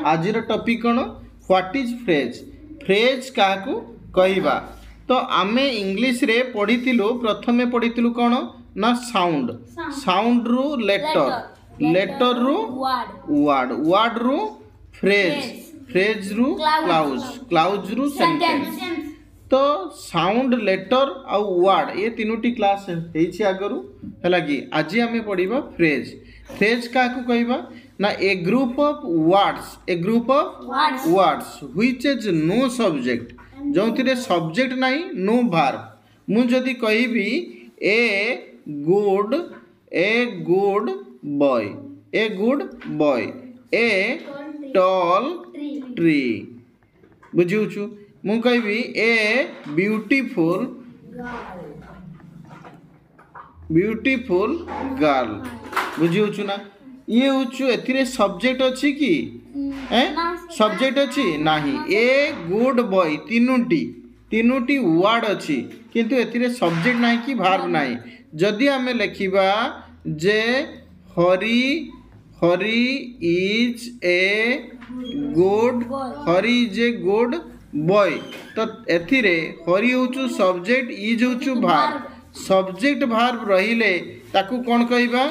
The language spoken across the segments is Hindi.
आज टॉपिक कौन व्हाट इज फ्रेज फ्रेज क्या कहवा तो आमे इंग्लिश रे पढ़ीलु प्रथमे पढ़ीलु कौन ना साउंड साउंड रु लेटर लेटर रु वर्ड वर्ड रु फ्रेज फ्रेज रु क्लाउज क्लाउज रु सेंटेंस तो साउंड लेटर आउ वर्ड ये तीनोटी क्लास है आगरू है कि आज आम पढ़ा फ्रेज फ्रेज क्या कहवा ना a group of words which is no subject जो सब्जेक्ट नहीं नो वर्ब मुझे कहबी a good boy a tall tree बुझुचु मु कहबी ए ब्यूटीफुल गर्ल बुझुचु ना ये हूँ ए सब्जेक्ट अच्छी कि सब्जेक्ट अच्छी नहीं ए गुड बॉय तीनोटी वर्ड अच्छी किंतु ए सब्जेक्ट नहीं कि भार्ब नहीं जदि आम लिखा जे हरी इज ए गुड बॉय तो एथिरे हरी हूँ सब्जेक्ट इज हूँ भार्ब सब्जेक्ट भार्ब रहिले ताकू कौन कहबा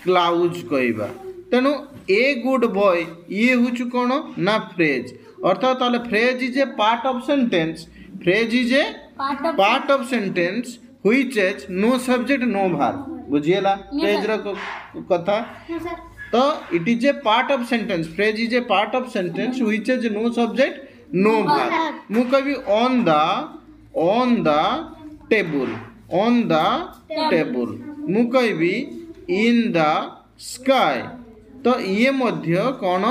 क्लाउज कहबा तेणु ए गुड बॉय ये हूँ कौन ना फ्रेज अर्थात ताले phrase is a part of sentence phrase is a part of sentence which is no subject no verb बुझिएला फ्रेज रो कथा तो it is a part of sentence phrase is a part of sentence which is no subject no verb मु कहबी ऑन द टेबल मु कहबी इन द स्काई तो ये मध्य कौन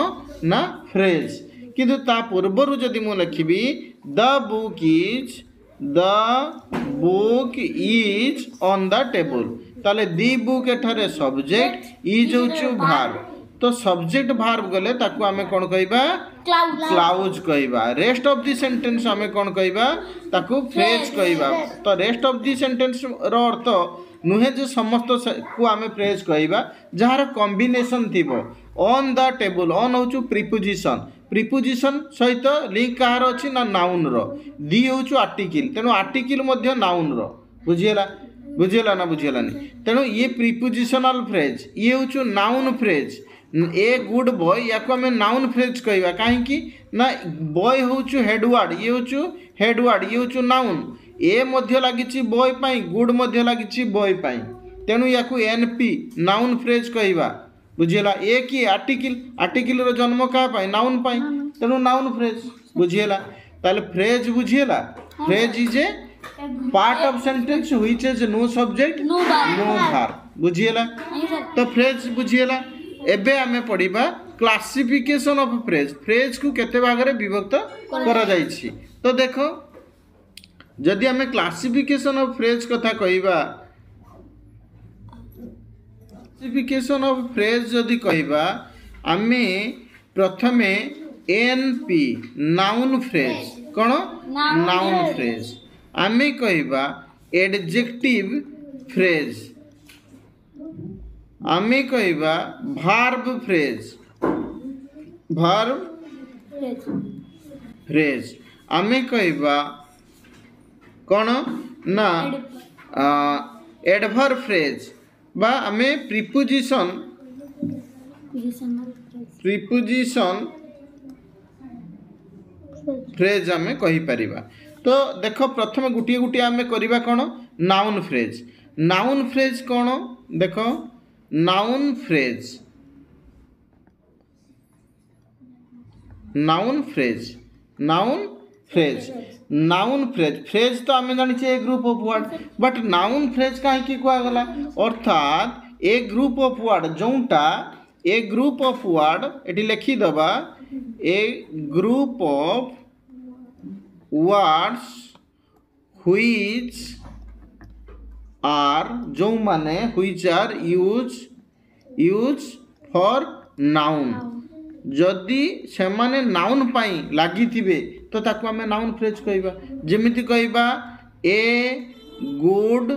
ना फ्रेज किंतु ता पूर्वर जदि मु लिखिबी the book is on the table ताले दी बुक एठारे सब्जेक्ट इज होछु भार्ब तो सब्जेक्ट भार्ब गले ताकू आमे कोन कहबा क्लाउज कहबा रेस्ट ऑफ द सेंटेंस आमे कोन कहबा ताकू फ्रेज कहबा तो रेस्ट ऑफ द सेंटेंस रो अर्थ नुहे जे समस्त को आमे फ्रेज कहबा जहार कॉम्बिनेशन थिबो ऑन द टेबल ऑन होछु प्रीपोजिशन सहित लिंक कहार अछि ना नाउन रो दी होछु आर्टिकल तेनो आर्टिकल मध्य नाउन रो बुझिएला ना बुझिएलानी तेणु ये प्रीपोजिशनल फ्रेज ये होछु noun phrase a good boy या को आम नाउन फ्रेज कहवा कहीं ना बॉय हूँ हेडवर्ड ये हूँ नाउन ए मध्य लगी बॉय पाई गुड मध्य लगी बॉय पाई तेणु या एनपी नाउन फ्रेज कहवा बुझीला ए कि आर्टिकल रो जन्म क्या पाई नाउन पाई तेणु नाउन फ्रेज बुझीला ताले फ्रेज बुझीला phrase is a part of sentence which is no subject no verb बुझीला तो फ्रेज बुझीला एबे आमे पढ़िबा क्लासिफिकेशन ऑफ फ्रेज फ्रेज को केते भाग रे विभक्त करा जायछि तो देखो जदि आमे क्लासिफिकेशन ऑफ फ्रेज कथा कहिबा क्लासिफिकेशन ऑफ फ्रेज जदि कहिबा आमे प्रथमे एनपी नाउन फ्रेज कोन नाउन फ्रेज आमे कहिबा एडजेक्टिव फ्रेज आमे कहबा भार्ब फ्रेज आमे कहबा कौन ना एडवर्ब फ्रेज बा आमे प्रीपोजिशन फ्रेज आमे कहि परिबा तो देखो प्रथम गुटिए गुटिए आमे करिबा कौन नाउन फ्रेज कौन देखो नाउन फ्रेज फ्रेज तो आम जानी a group of word but noun phrase कहीं कहगला अर्थात ए ग्रुप ऑफ वर्ड जोटा ए ग्रुप ऑफ वर्ड ये लिखिदबा a group of words which are जो माने which are use for noun जदि से माने नाउन पाई लगी थिबे तो ताको आमे नाउन फ्रेज कहबा जेमिति कहबा ए गुड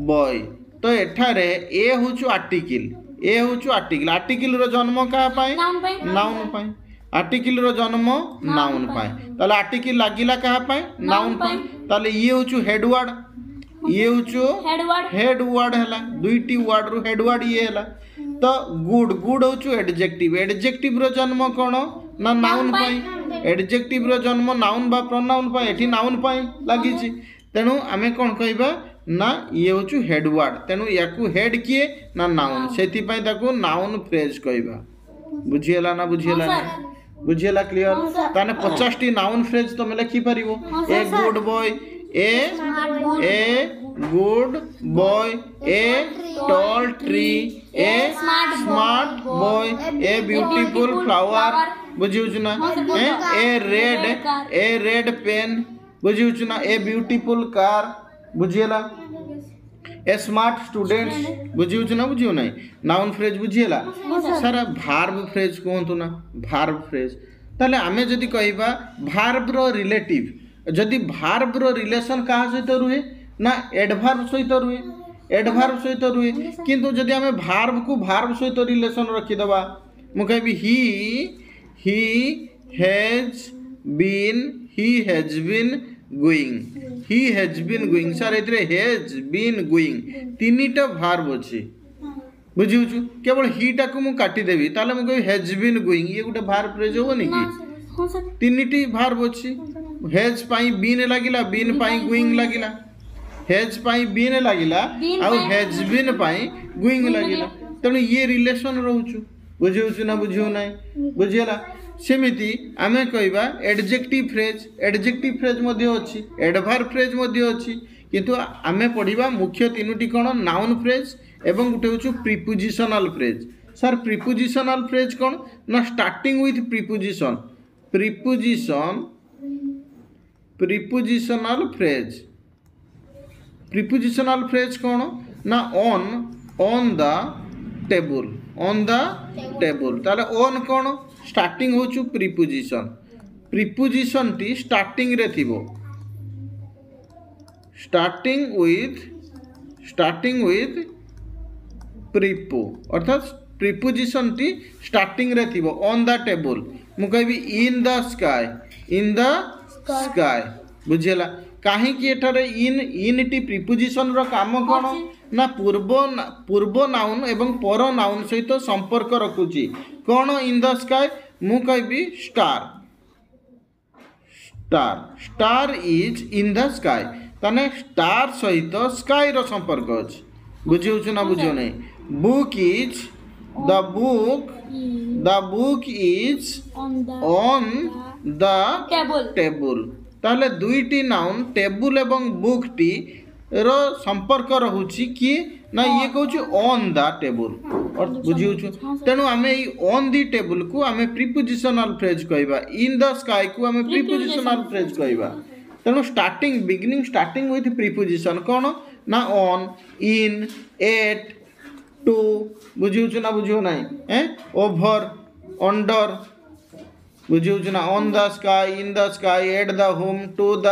बॉय तो एठारे ए हूँ आर्टिकल ए हूँ आर्टिकल आर्टिकल रो जन्म क्या नाउन पाई आर्टिकल रो जन्म नाउन पाई ताले आर्टिकल लागिला क्या नाउन पाई ताले ये हूँ हेडवर्ड ये हूँ हेडवर्ड है दुईटी वर्ड रु हेडवर्ड ये है तो गुड गुड हूँ एडजेक्टिव एडजेक्टिव रो जन्म कौन ना नाउन पाई एडजेक्टिव रो जन्म नाउन बा प्रोनाउन पाई एठी नाउन पाई लागी तेणु आमे कौन कहबा ना ये हूँ हेडवर्ड तेणु याकू हेड किए ना नाउन से नाउन फ्रेज कहबा बुझीला ना बुझीला ना बुझीला क्लियर ताने 50 टी नाउन फ्रेज तुम लिखि परिबो a good boy a good boy a tall tree a smart boy a beautiful flower बुझिउछु ना ए रेड पेन बुझिउछु ना ए ब्यूटीफुल कार बुझिएला ए स्मार्ट स्टूडेंट बुझिउछु ना बुझिउ नहीं नाउन फ्रेज बुझिएला सारा भार्ब फ्रेज कहतु ना भार्ब फ्रेज ताले आमे जदि कहबा भार्ब रो रिलेटिव जदि भार्ब रो रिलेशन कहा सहित रुहे ना एडभार्ब सहित रुहे एडभार्ब सहित रुहे किंतु जदि आमे भार्ब को भार्ब सहित रिलेशन रखि दबा मु कहबी he has been going sir एतरे हैज बीन गोइंग तीनटा भार्ब अछि बुझिउछु केवल हीटा को मु काटी देबी ताले मु कहबी हैज बीन गोइंग ये गुटे भार्ब फ्रेज होबनी कि तीनटी भार्ब अछि हैज पाई बीन लागिला बीन पाई गोइंग लागिला हैज पाई बीन लागिला आ हैज बीन पाई गोइंग लागिला तेणु ये रिलेशन रहउछु बुझिउछु ना बुझिउ नाही बुझिला सेमिति आमे कहबा एडजेक्टिव फ्रेज मध्ये अछि एडभार्ब फ्रेज मध्ये अछि किंतु आमे पढिबा मुख्य तीनोटी कोन नाउन फ्रेज एवं गुटे होछु prepositional phrase sir prepositional phrase कोन ना स्टार्टिंग विथ प्रीपोजिशनल फ्रेज कोन ना ऑन द टेबल ताले ऑन कोन स्टार्टिंग होचु प्रीपोजिशन टी स्टार्टिंग रे थिबो स्टार्टिंग विथ प्रीपो अर्थात प्रीपोजिशन टी स्टार्टिंग रे थिबो ऑन द टेबल मु कहबी इन द स्काई बुझिला काहे कि एठारे इन टी प्रीपोजिशन रो काम कोन ना पूर्व नाउन एवं पर नाउन सहित संपर्क रखुची कौन इन द स्काई मु कहबी star is in the sky ताने स्टार सहित स्काई रो संपर्क अछि बुझिउछु ना बुझिउ नै book is the book is on the table ताले दुईटी नाउन टेबल एवं बुक टी रो संपर्क रहुची कि ना ये कहूँ ऑन द टेबल और बुझिउछु तेणु आमे ऑन द टेबल को आमे प्रीपोजिशनल फ्रेज कहबा इन द स्काई को आमे प्रीपोजिशनल फ्रेज कहबा तेणु बिगिनिंग स्टार्टिंग विथ प्रीपोजिशन कौन ना ऑन इन एट टू बुझिउछु ना बुझिउ नाही ओवर अंडर बुझिउछु ना on the sky in the sky at the home to the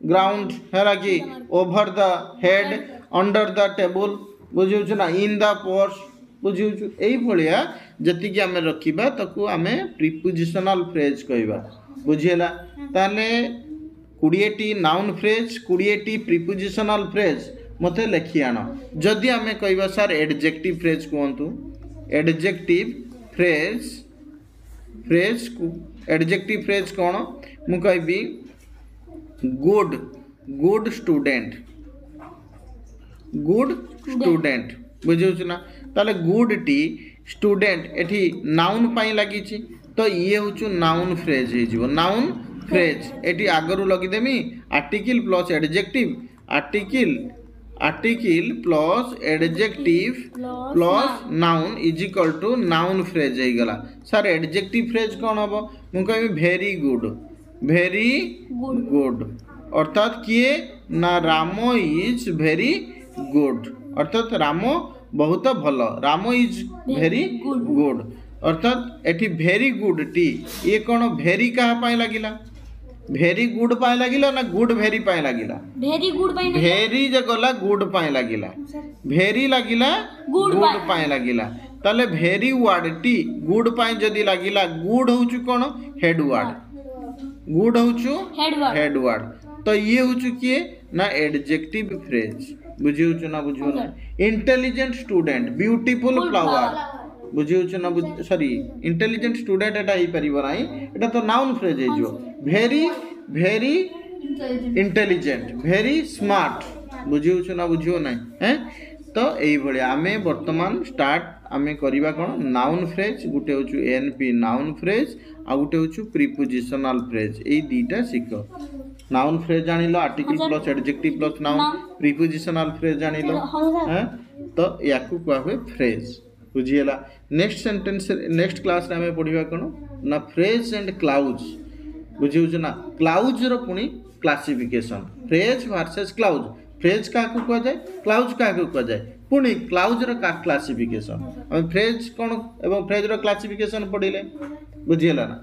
ground है कि over the head under the table बुझिउछु ना इन द पर्स बुझिउछु एई भलिया जति कि आमे रखिबा ताकू आमे प्रीपोजिशनल फ्रेज कहबा बुझिला ताने 20 टी नाउन फ्रेज 20 टी प्रीपोजिशनल फ्रेज मते लिखि आनो जदि आमे कहबा सर एडजेक्टिव फ्रेज कोंतु एडजेक्टिव फ्रेज कोन मु कहबी गुड स्टूडेंट बुझिउछु ना ताले गुड टी स्टूडेंट एठी नाउन पाई लागि छि तो ये होचु नाउन फ्रेज हे जिवो नाउन फ्रेज एठी आगरु लगी देमी article plus adjective article plus adjective plus noun is equal to noun phrase हे गला सर एडजेक्टिव फ्रेज कोन हबो मु कहबी वेरी गुड अर्थात किए ना रामो इज वेरी गुड अर्थात रामो बहुत भल रामो इज वेरी गुड अर्थात एठी वेरी गुड टी ये कौन वेरी कहा पाई लगिला भेरी गुड पाए लागिला ना गुड भेरी पाए लागिला भेरी गुड पाए भेरी जे गला गुड पाए लागिला भेरी लागिला गुड पाए लागिला ताले भेरी वर्ड टी गुड पाए जदी लागिला गुड होचु कोन हेड वर्ड गुड होचु हेड वर्ड तो ये होचु किए ना एडजेक्टिव फ्रेज बुझियो ना बुझियो ना इंटेलिजेंट स्टूडेंट ब्यूटीफुल फ्लावर बुझियो ना सॉरी इंटेलिजेंट स्टूडेंट एटा ही परिबो नाही एटा तो नाउन फ्रेज है जो भेरी भेरी इंटेलिजेंट भेरी स्मार्ट बुझियो ना बुझियो नाही हैं तो एई भली आमे वर्तमान स्टार्ट आमे करिबा कोन नाउन फ्रेज गुटे होचु एनपी नाउन फ्रेज आ गुटे होचु प्रीपोजिशनल फ्रेज एई दीटा सिखो नाउन फ्रेज जानिलो article plus adjective plus noun prepositional phrase जानिलो हैं तो याकू कहवा हुए फ्रेज बुझिएला नेक्स्ट सेंटेंस नेक्स्ट क्लास रे हमें पढ़िबा कोन ना फ्रेज एंड क्लाउज बुझियो ना क्लाउज रो पुनी classification phrase versus clause phrase का को कह जाए क्लाउज का को कह जाए पुनी क्लाउज रो का क्लासिफिकेशन हम फ्रेज कोन एवं फ्रेज रो क्लासिफिकेशन पढ़िले बुझिएला ना।